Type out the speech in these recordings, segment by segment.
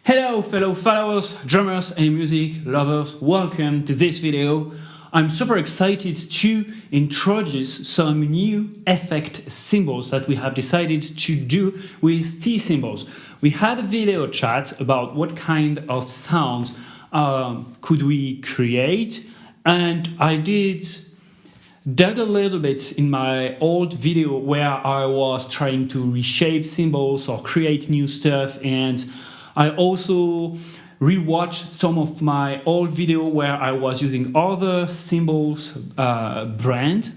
Hello fellow followers, drummers and music lovers, welcome to this video. I'm super excited to introduce some new effect cymbals that we have decided to do with T-Cymbals. We had a video chat about what kind of sounds could we create, and I dug a little bit in my old video where I was trying to reshape cymbals or create new stuff, and I also rewatched some of my old video where I was using other cymbals brand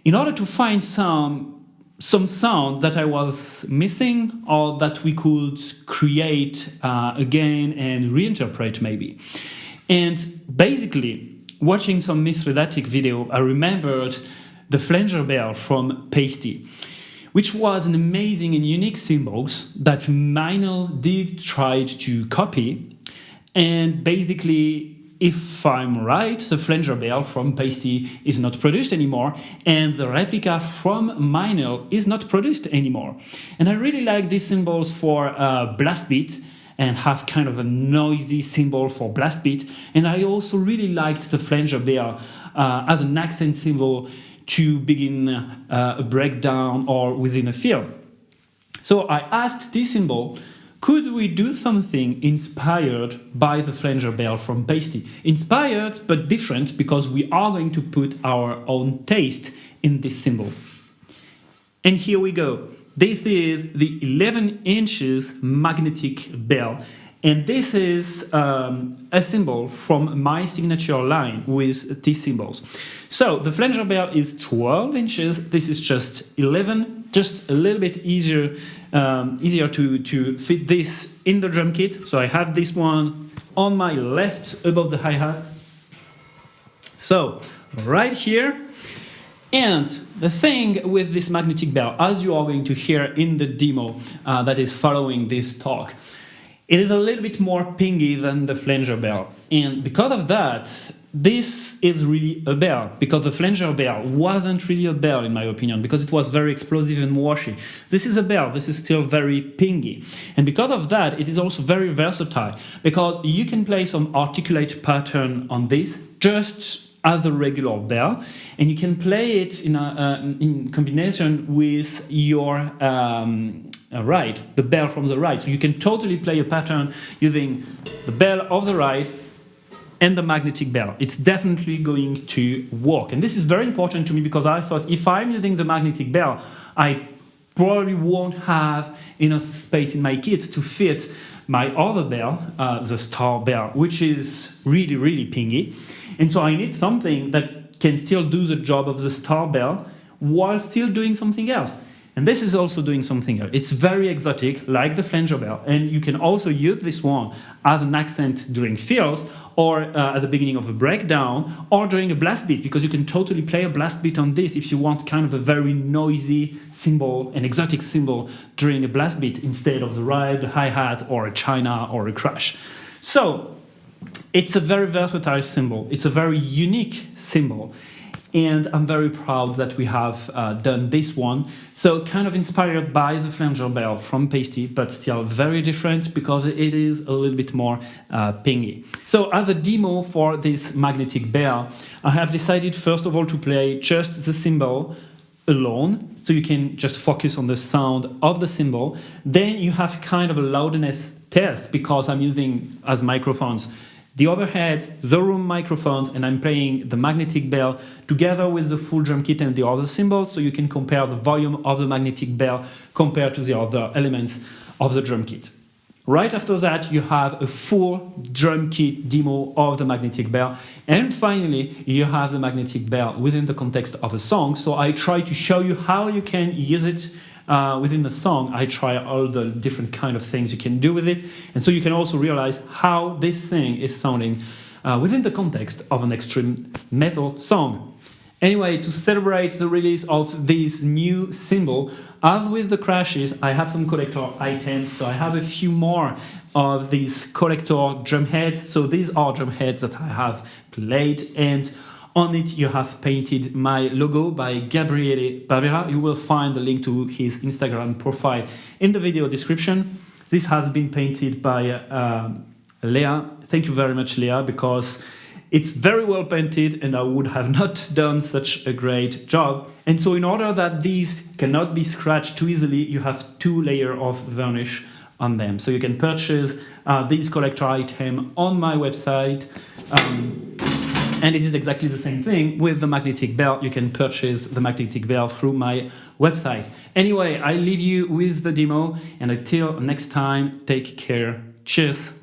in order to find some sound that I was missing or that we could create again and reinterpret maybe. And basically, watching some Mithridatic video, I remembered the Flanger Bell from Paiste, which was an amazing and unique cymbals that Meinl did try to copy. And basically, if I'm right, the Flanger Bell from Paiste is not produced anymore, and the replica from Meinl is not produced anymore. And I really like these cymbals for blast beat, and have kind of a noisy cymbal for blast beat. And I also really liked the Flanger Bell as an accent cymbal to begin a breakdown or within a fill. So I asked T-Cymbal, could we do something inspired by the Flanger Bell from Paiste? Inspired but different, because we are going to put our own taste in this cymbal. And here we go. This is the 11 inches magnetic bell. And this is a cymbal from my signature line with T-Cymbals. So the Flanger Bell is 12 inches. This is just 11, just a little bit easier to fit this in the drum kit. So I have this one on my left above the hi-hat. So right here. And the thing with this magnetic bell, as you are going to hear in the demo that is following this talk, it is a little bit more pingy than the Flanger Bell. And because of that, this is really a bell, because the Flanger Bell wasn't really a bell in my opinion, because it was very explosive and washy. This is a bell, this is still very pingy. And because of that, it is also very versatile, because you can play some articulate pattern on this, just as a regular bell, and you can play it in combination with your right, the bell from the right. So you can totally play a pattern using the bell of the right and the magnetic bell. It's definitely going to work. And this is very important to me, because I thought if I'm using the magnetic bell, I probably won't have enough space in my kit to fit my other bell, the star bell, which is really, really pingy. And so I need something that can still do the job of the star bell while still doing something else. And this is also doing something else. It's very exotic, like the Flanger Bell. And you can also use this one as an accent during fills, or at the beginning of a breakdown, or during a blast beat, because you can totally play a blast beat on this if you want kind of a very noisy cymbal, an exotic cymbal during a blast beat instead of the ride, the hi-hat, or a china, or a crash. So it's a very versatile cymbal. It's a very unique cymbal. And I'm very proud that we have done this one. So kind of inspired by the Flanger Bell from Paiste, but still very different, because it is a little bit more pingy. So as a demo for this magnetic bell, I have decided first of all to play just the cymbal alone, so you can just focus on the sound of the cymbal. Then you have kind of a loudness test, because I'm using as microphones the overhead, the room microphones, and I'm playing the magnetic bell together with the full drum kit and the other cymbals, so you can compare the volume of the magnetic bell compared to the other elements of the drum kit. Right after that, you have a full drum kit demo of the magnetic bell. And finally, you have the magnetic bell within the context of a song. So I try to show you how you can use it within the song. I try all the different kind of things you can do with it. And so you can also realize how this thing is sounding within the context of an extreme metal song. Anyway, to celebrate the release of this new cymbal, as with the crashes, I have some collector items. So I have a few more of these collector drum heads. So these are drum heads that I have played, and on it you have painted my logo by Gabriele Bavera. You will find the link to his Instagram profile in the video description. This has been painted by Leah. Thank you very much, Leah, because it's very well painted and I would have not done such a great job. And so in order that these cannot be scratched too easily, you have 2 layers of varnish on them. So you can purchase this collector item on my website. And this is exactly the same thing with the magnetic bell. You can purchase the magnetic bell through my website. Anyway, I leave you with the demo, and until next time, take care. Cheers.